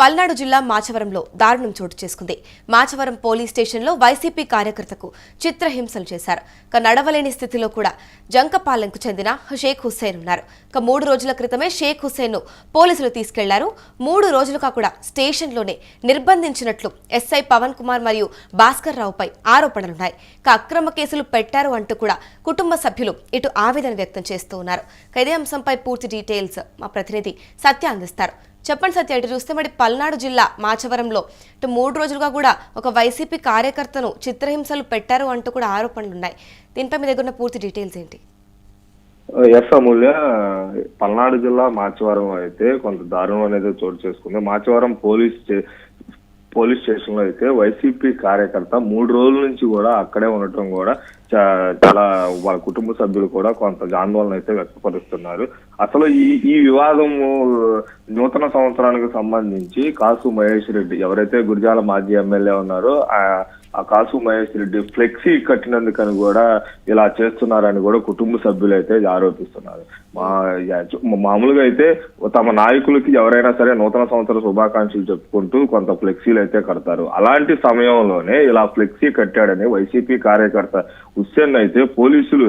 పల్నాడు జిల్లా మాచవరంలో దారుణం చోటు చేసుకుంది. మాచవరం పోలీస్ స్టేషన్లో వైసీపీ కార్యకర్తకు చిత్రహింసలు చేశారు. నడవలేని స్థితిలో కూడా జంకపాలెంకు చెందిన షేక్ హుస్సేన్ ఉన్నారు. 3 రోజుల క్రితమే షేక్ హుస్సేన్ ను పోలీసులు తీసుకెళ్లారు. 3 రోజులుగా కూడా స్టేషన్లోనే నిర్బంధించినట్లు ఎస్ఐ పవన్ కుమార్ మరియు భాస్కర్ రావుపై ఆరోపణలున్నాయి. అక్రమ కేసులు పెట్టారు అంటూ కూడా కుటుంబ సభ్యులు ఇటు ఆవేదన వ్యక్తం చేస్తూ ఉన్నారు. ఇదే అంశంపై పూర్తి డీటెయిల్స్ మా ప్రతినిధి సత్య అందిస్తారు. చెప్పండి సత్య, ఇటు చూస్తే మరి పల్నాడు జిల్లా మాచవరంలో 3 రోజులుగా కూడా ఒక వైసీపీ కార్యకర్తను చిత్రహింసలు పెట్టారు అంటూ కూడా ఆరోపణలు ఉన్నాయి. దీనిపై మీ దగ్గర ఉన్న పూర్తి డీటెయిల్స్ ఏంటి? ఎస్ అమూల్య, పల్నాడు జిల్లా మాచవరం అయితే కొంత దారుణం అనేది చోటు చేసుకుంది. మాచవరం పోలీస్ స్టేషన్ లో అయితే వైసీపీ కార్యకర్త 3 రోజుల నుంచి కూడా అక్కడే ఉండటం కూడా చాలా వాళ్ళ కుటుంబ సభ్యులు కూడా కొంత ఆందోళన అయితే వ్యక్తపరుస్తున్నారు. అసలు ఈ వివాదము నూతన సంవత్సరానికి సంబంధించి కాసు మహేష్ రెడ్డి ఎవరైతే గురిజాల మాజీ ఎమ్మెల్యే ఉన్నారో ఆ కాసు మహేష్ రెడ్డి ఫ్లెక్సీ కట్టినందుకని కూడా ఇలా చేస్తున్నారని కూడా కుటుంబ సభ్యులు అయితే ఆరోపిస్తున్నారు. మామూలుగా అయితే తమ నాయకులకి ఎవరైనా సరే నూతన సంవత్సర శుభాకాంక్షలు చెప్పుకుంటూ కొంత ఫ్లెక్సీలు అయితే కడతారు. అలాంటి సమయంలోనే ఇలా ఫ్లెక్సీ కట్టాడని వైసీపీ కార్యకర్త హుస్సేన్ అయితే పోలీసులు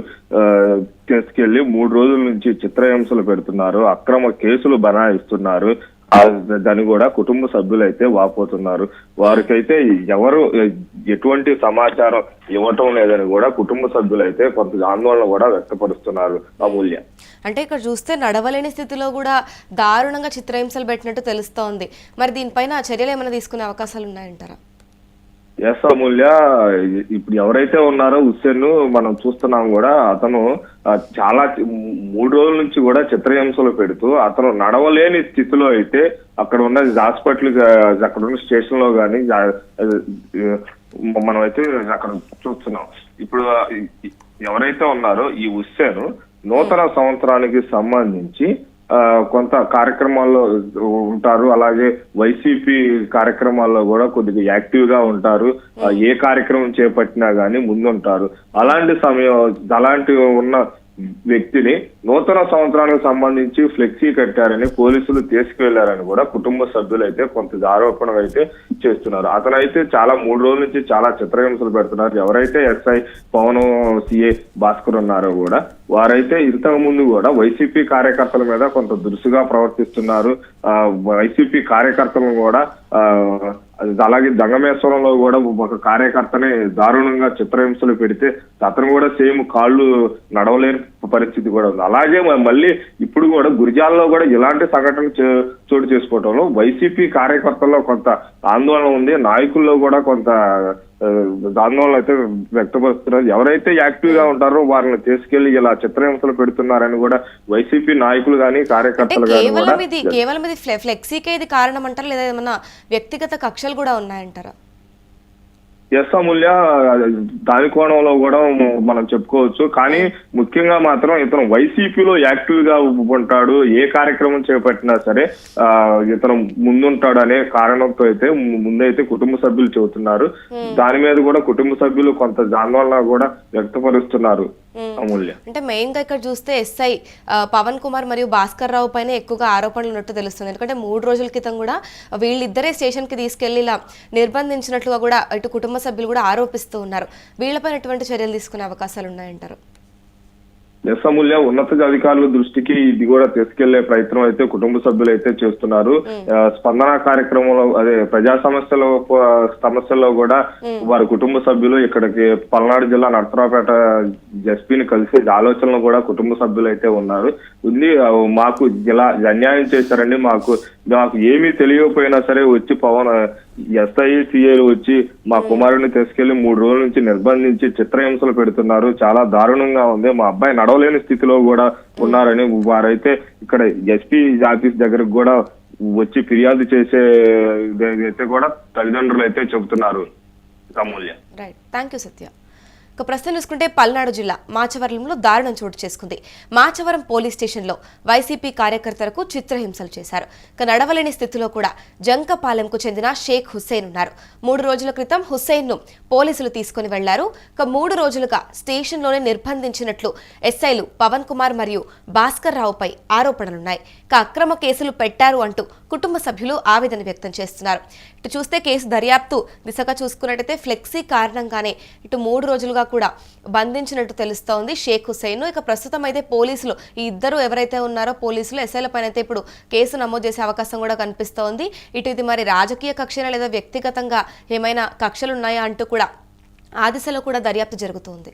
తీసుకెళ్లి 3 రోజుల నుంచి చిత్రహింసలు పెడుతున్నారు, అక్రమ కేసులు బనాయిస్తున్నారు. దాన్ని కూడా కుటుంబ సభ్యులు అయితే వాపోతున్నారు. వారికైతే ఎవరు ఎటువంటి సమాచారం ఇవ్వటం లేదని కూడా కుటుంబ సభ్యులు అయితే కొంత ఆందోళన కూడా వ్యక్తపరుస్తున్నారు. అమూల్య, అంటే ఇక్కడ చూస్తే నడవలేని స్థితిలో కూడా దారుణంగా చిత్రహింసలు పెట్టినట్టు తెలుస్తోంది. మరి దీనిపైన చర్యలు ఏమైనా తీసుకునే అవకాశాలు ఉన్నాయంటారా? ఎస్ అమూల్య, ఇప్పుడు ఎవరైతే ఉన్నారో హుస్సేన్ మనం చూస్తున్నాం కూడా అతను చాలా 3 రోజుల నుంచి కూడా చిత్రహింసలు పెడుతూ అతను నడవలేని స్థితిలో అయితే అక్కడ ఉన్న హాస్పిటల్ అక్కడ ఉన్న స్టేషన్ లో కానీ మనం అయితే అక్కడ చూస్తున్నాం. ఇప్పుడు ఎవరైతే ఉన్నారో ఈ హుస్సేన్ నూతన సంవత్సరానికి సంబంధించి కొంత కార్యక్రమాల్లో ఉంటారు. అలాగే వైసీపీ కార్యక్రమాల్లో కూడా కొద్దిగా యాక్టివ్ గా ఉంటారు. ఏ కార్యక్రమం చేపట్టినా గానీ ముందుంటారు. అలాంటి ఉన్న వ్యక్తిని నూతన సంవత్సరానికి సంబంధించి ఫ్లెక్సీ కట్టారని పోలీసులు తీసుకువెళ్లారని కూడా కుటుంబ సభ్యులు అయితే కొంత ఆరోపణలు అయితే చేస్తున్నారు. అతనైతే చాలా 3 రోజుల నుంచి చాలా చిత్రహింసలు పెడుతున్నారు. ఎవరైతే ఎస్ఐ పవన్ సిఐ భాస్కర్ ఉన్నారో కూడా వారైతే ఇంతకు ముందు కూడా వైసీపీ కార్యకర్తల మీద కొంత దురుసుగా ప్రవర్తిస్తున్నారు. వైసీపీ కార్యకర్తలను కూడా అలాగే దంగమేశ్వరంలో కూడా ఒక కార్యకర్తని దారుణంగా చిత్రహింసలు పెడితే అతను కూడా సేమ్ కాళ్ళు నడవలేని పరిస్థితి కూడా ఉంది. అలాగే మళ్ళీ ఇప్పుడు కూడా గురిజాల్లో కూడా ఇలాంటి సంఘటన చోటు చేసుకోవడంలో వైసీపీ కార్యకర్తల్లో కొంత ఆందోళన ఉంది. నాయకుల్లో కూడా కొంత ఆందోళన అయితే వ్యక్తపరుస్తున్నారు. ఎవరైతే యాక్టివ్ గా ఉంటారో వారిని తీసుకెళ్లి ఇలా చిత్రహింసలు పెడుతున్నారని కూడా వైసీపీ నాయకులు కానీ కార్యకర్తలు కానీ కేవలం ఇది ఫ్లెక్సీకే ఇది కారణం అంటారా, లేదా ఏమన్నా వ్యక్తిగత కక్షలు కూడా ఉన్నాయంటారా? ఎస్ అమూల్య, దాని కోణంలో కూడా మనం చెప్పుకోవచ్చు. కానీ ముఖ్యంగా మాత్రం ఇతను వైసీపీలో యాక్టివ్ గా ఉంటాడు. ఏ కార్యక్రమం చేపట్టినా సరే ఇతను ముందుంటాడు అనే కారణంతో అయితే ముందైతే కుటుంబ సభ్యులు చెబుతున్నారు. దాని మీద కూడా కుటుంబ సభ్యులు కొంత ఆందోళన కూడా వ్యక్తపరుస్తున్నారు. అమూల్య, అంటే మెయిన్ గా ఇక్కడ చూస్తే ఎస్ఐ పవన్ కుమార్ మరియు భాస్కర్ రావు పైన ఎక్కువగా ఆరోపణలు ఉన్నట్టు తెలుస్తుంది. ఎందుకంటే 3 రోజుల క్రితం కూడా వీళ్ళిద్దరే స్టేషన్ కి తీసుకెళ్లి ఇలా నిర్బంధించినట్లుగా కూడా ఇటు కుటుంబ సభ్యులు కూడా ఆరోపిస్తూ ఉన్నారు. వీళ్ళపైన ఎటువంటి చర్యలు తీసుకునే అవకాశాలు ఉన్నాయంటారు? ఎస్ అమూల్య, ఉన్నత అధికారుల దృష్టికి ఇది కూడా తీసుకెళ్లే ప్రయత్నం అయితే కుటుంబ సభ్యులు అయితే చేస్తున్నారు. స్పందన కార్యక్రమంలో అదే ప్రజా సమస్యల్లో కూడా వారి కుటుంబ సభ్యులు ఇక్కడికి పల్నాడు జిల్లా నర్సరావుపేట ఎస్పీని కలిసి ఆలోచనలు కూడా కుటుంబ సభ్యులు అయితే ఉన్నారు. మాకు ఇలా అన్యాయం చేశారండి, మాకు ఏమీ తెలియకపోయినా సరే వచ్చి పవన్ ఎస్ఐ సిఐలు వచ్చి మా కుమారుడిని తీసుకెళ్లి 3 రోజుల నుంచి నిర్బంధించి చిత్రహింసలు పెడుతున్నారు. చాలా దారుణంగా ఉంది. మా అబ్బాయి నడవలేని స్థితిలో కూడా ఉన్నారని వారైతే ఇక్కడ ఎస్పీ ఆఫీస్ దగ్గరకు కూడా వచ్చి ఫిర్యాదు చేసే అయితే కూడా తల్లిదండ్రులు అయితే చెబుతున్నారు. అమూల్య, రైట్, థ్యాంక్ యూ సత్య. ప్రస్తుతం చూసుకుంటే పల్నాడు జిల్లా మాచవరంలో దారుణం చోటు చేసుకుంది. మాచవరం పోలీస్ స్టేషన్లో వైసీపీ కార్యకర్తలకు చిత్రహింసలు చేశారు. నడవలేని స్థితిలో కూడా జంకపాలెంకు చెందిన షేక్ హుస్సేన్ ఉన్నారు. 3 రోజుల క్రితం హుస్సేన్ ను పోలీసులు తీసుకుని వెళ్లారు. 3 రోజులుగా స్టేషన్లోనే నిర్బంధించినట్లు ఎస్ఐలు పవన్ కుమార్ మరియు భాస్కర్ రావుపై ఆరోపణలున్నాయి. అక్రమ కేసులు పెట్టారు అంటూ కుటుంబ సభ్యులు ఆవేదన వ్యక్తం చేస్తున్నారు. ఇటు చూస్తే కేసు దర్యాప్తు దిశగా చూసుకున్నట్టయితే ఫ్లెక్సీ కారణంగానే ఇటు 3 రోజులుగా కూడా బంధించినట్టు తెలుస్తోంది షేక్ హుస్సేన్. ఇక ప్రస్తుతం అయితే పోలీసులు ఈ ఇద్దరు ఎవరైతే ఉన్నారో పోలీసులు ఎస్ఐల పైన అయితే ఇప్పుడు కేసు నమోదు చేసే అవకాశం కూడా కనిపిస్తోంది. ఇటు ఇది మరి రాజకీయ కక్షనా లేదా వ్యక్తిగతంగా ఏమైనా కక్షలు ఉన్నాయా అంటూ కూడా ఆ దిశలో కూడా దర్యాప్తు జరుగుతోంది.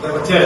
बच्चे